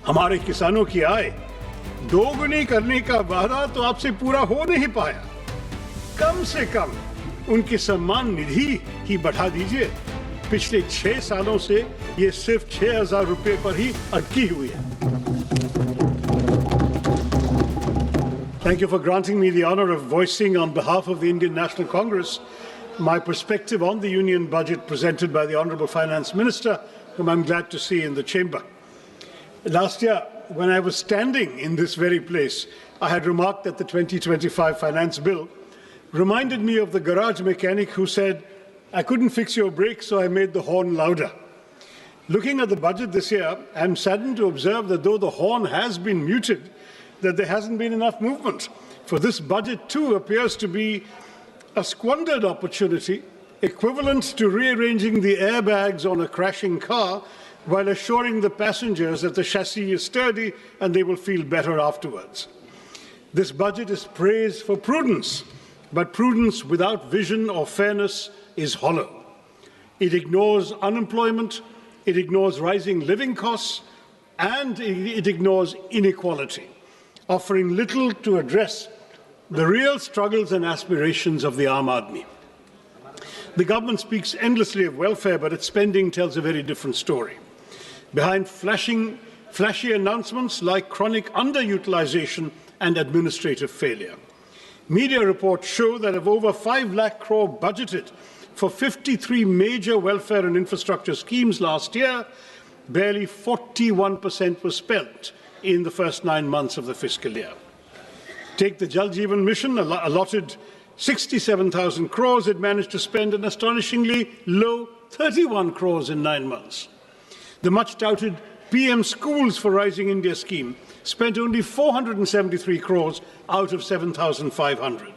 हमारे किसानों की आय दोगुनी करने का वादा तो आपसे पूरा हो नहीं पाया। कम से कम उनकी सम्मान निधि ही बढ़ा दीजिए। पिछले 6 सालों से ये सिर्फ 6,000 रुपए पर ही अटकी हुई है। Thank you for granting me the honor of voicing on behalf of the Indian National Congress my perspective on the Union budget presented by the Honourable Finance Minister, whom I'm glad to see in the chamber. Last year, when I was standing in this very place, I had remarked that the 2025 Finance Bill reminded me of the garage mechanic who said, "I couldn't fix your brakes, so I made the horn louder." Looking at the budget this year, I'm saddened to observe that though the horn has been muted, that there hasn't been enough movement. For this budget too appears to be a squandered opportunity, equivalent to rearranging the airbags on a crashing car while assuring the passengers that the chassis is sturdy and they will feel better afterwards. This budget is praised for prudence, but prudence without vision or fairness is hollow. It ignores unemployment, it ignores rising living costs, and it ignores inequality, offering little to address the real struggles and aspirations of the Aam Aadmi. The government speaks endlessly of welfare, but its spending tells a very different story. Behind flashy announcements like chronic underutilisation and administrative failure, media reports show that of over 5 lakh crore budgeted for 53 major welfare and infrastructure schemes last year, barely 41% was spent in the first 9 months of the fiscal year. Take the Jal Jeevan Mission, allotted 67,000 crores, it managed to spend an astonishingly low 31 crores in 9 months. The much-touted PM Schools for Rising India scheme spent only 473 crores out of 7,500.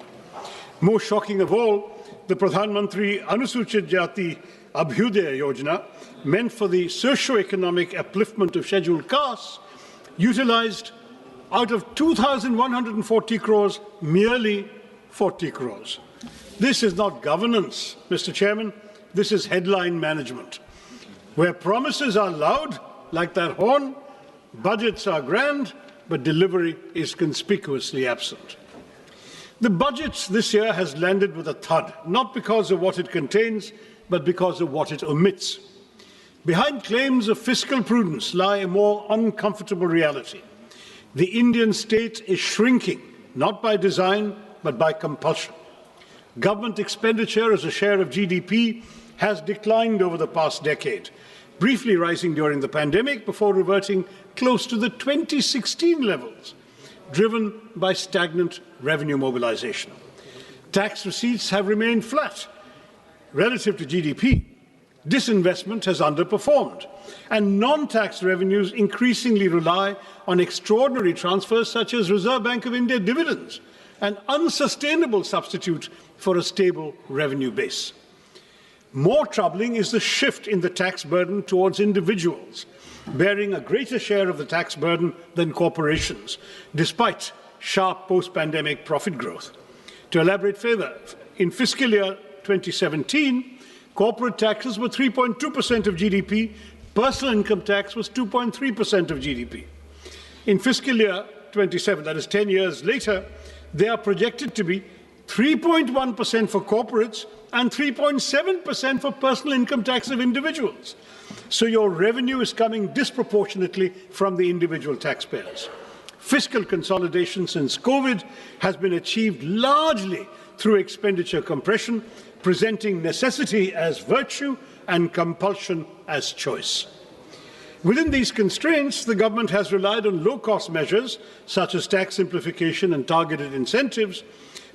Most shocking of all, the Pradhan Mantri Anusuchit Jati Abhyudaya Yojana, meant for the socio-economic upliftment of scheduled castes, utilised out of 2,140 crores, merely 40 crores. This is not governance, Mr. Chairman. This is headline management. Where promises are loud, like that horn, budgets are grand, but delivery is conspicuously absent. The budget this year has landed with a thud, not because of what it contains, but because of what it omits. Behind claims of fiscal prudence lie a more uncomfortable reality. The Indian state is shrinking, not by design, but by compulsion. Government expenditure as a share of GDP has declined over the past decade, briefly rising during the pandemic before reverting close to the 2016 levels, driven by stagnant revenue mobilization. Tax receipts have remained flat relative to GDP. Disinvestment has underperformed, and non-tax revenues increasingly rely on extraordinary transfers such as Reserve Bank of India dividends, an unsustainable substitute for a stable revenue base. More troubling is the shift in the tax burden towards individuals, bearing a greater share of the tax burden than corporations, despite sharp post-pandemic profit growth. To elaborate further, in fiscal year 2017, corporate taxes were 3.2% of GDP, personal income tax was 2.3% of GDP. In fiscal year 27, that is 10 years later, they are projected to be 3.1% for corporates and 3.7% for personal income tax of individuals. So your revenue is coming disproportionately from the individual taxpayers. Fiscal consolidation since COVID has been achieved largely through expenditure compression, presenting necessity as virtue and compulsion as choice. Within these constraints, the government has relied on low-cost measures such as tax simplification and targeted incentives,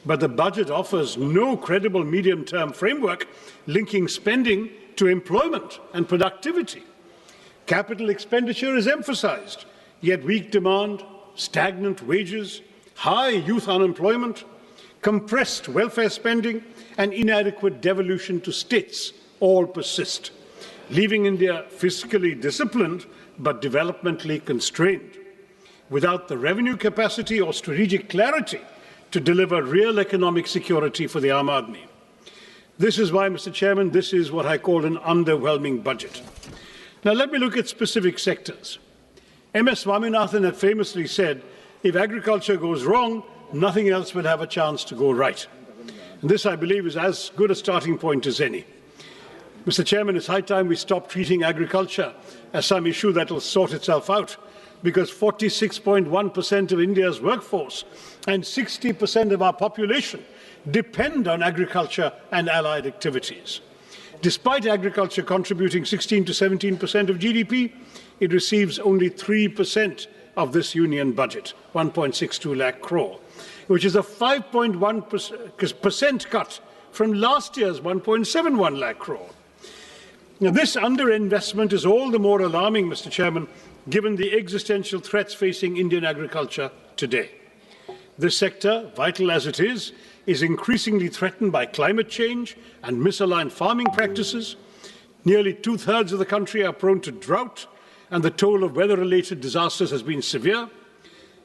but the budget offers no credible medium-term framework linking spending to employment and productivity. Capital expenditure is emphasized, yet weak demand, stagnant wages, high youth unemployment, compressed welfare spending, and inadequate devolution to states all persist, leaving India fiscally disciplined but developmentally constrained, without the revenue capacity or strategic clarity to deliver real economic security for the Aam Aadmi. This is why, Mr. Chairman, this is what I call an underwhelming budget. Now let me look at specific sectors. MS Swaminathan had famously said, if agriculture goes wrong, nothing else will have a chance to go right. And this, I believe, is as good a starting point as any. Mr. Chairman, it's high time we stop treating agriculture as some issue that will sort itself out, because 46.1% of India's workforce and 60% of our population depend on agriculture and allied activities. Despite agriculture contributing 16 to 17% of GDP, it receives only 3% of this union budget, 1.62 lakh crore, which is a 5.1% cut from last year's 1.71 lakh crore. Now, this underinvestment is all the more alarming, Mr. Chairman, given the existential threats facing Indian agriculture today. This sector, vital as it is increasingly threatened by climate change and misaligned farming practices. Nearly two-thirds of the country are prone to drought, and the toll of weather-related disasters has been severe.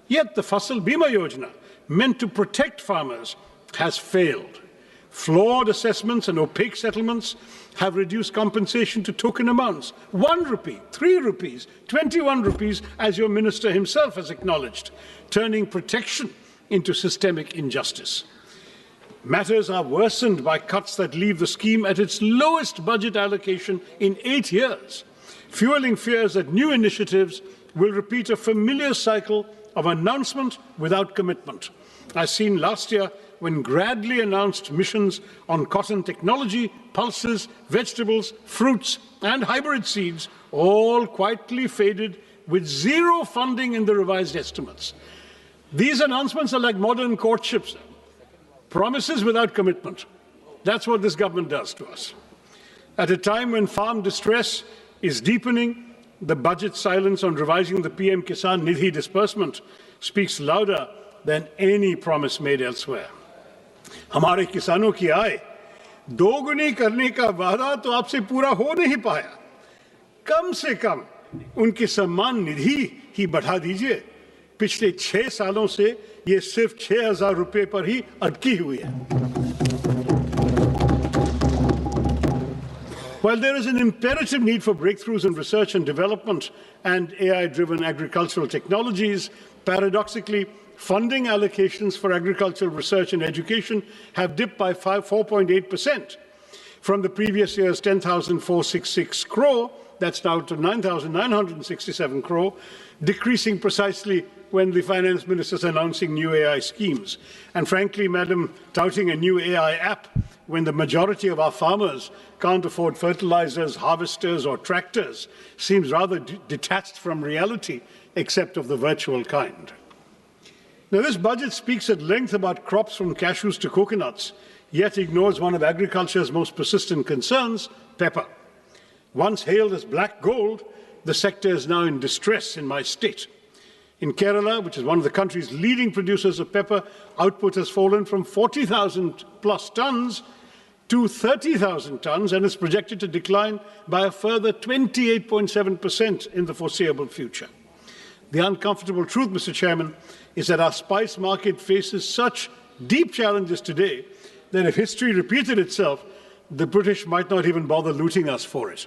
Yet the Fasal Bima Yojana, meant to protect farmers, has failed. Flawed assessments and opaque settlements have reduced compensation to token amounts, 1 rupee, 3 rupees, 21 rupees, as your minister himself has acknowledged, turning protection into systemic injustice. Matters are worsened by cuts that leave the scheme at its lowest budget allocation in 8 years, fueling fears that new initiatives will repeat a familiar cycle of announcement without commitment, as seen last year when Gradley announced missions on cotton technology, pulses, vegetables, fruits, and hybrid seeds, all quietly faded with zero funding in the revised estimates. These announcements are like modern courtships, promises without commitment. That's what this government does to us. At a time when farm distress is deepening, the budget silence on revising the PM Kisan Nidhi disbursement speaks louder than any promise made elsewhere. हमारे किसानों की आय दोगुनी करने का वादा तो आपसे पूरा हो नहीं पाया। कम से कम उनकी सम्मान निधि ही बढ़ा दीजिए। पिछले 6 सालों से ये सिर्फ 6,000 रुपए पर ही अटकी हुई है। While there is an imperative need for breakthroughs in research and development and AI-driven agricultural technologies, paradoxically, funding allocations for agricultural research and education have dipped by 4.8% from the previous year's 10,466 crore, that's now to 9,967 crore, decreasing precisely when the finance minister is announcing new AI schemes. And frankly, Madam, touting a new AI app when the majority of our farmers can't afford fertilizers, harvesters, or tractors seems rather detached from reality, except of the virtual kind. Now, this budget speaks at length about crops from cashews to coconuts, yet ignores one of agriculture's most persistent concerns, pepper. Once hailed as black gold, the sector is now in distress in my state. In Kerala, which is one of the country's leading producers of pepper, output has fallen from 40,000 plus tons to 30,000 tons and is projected to decline by a further 28.7% in the foreseeable future. The uncomfortable truth, Mr. Chairman, is that our spice market faces such deep challenges today that if history repeated itself, the British might not even bother looting us for it.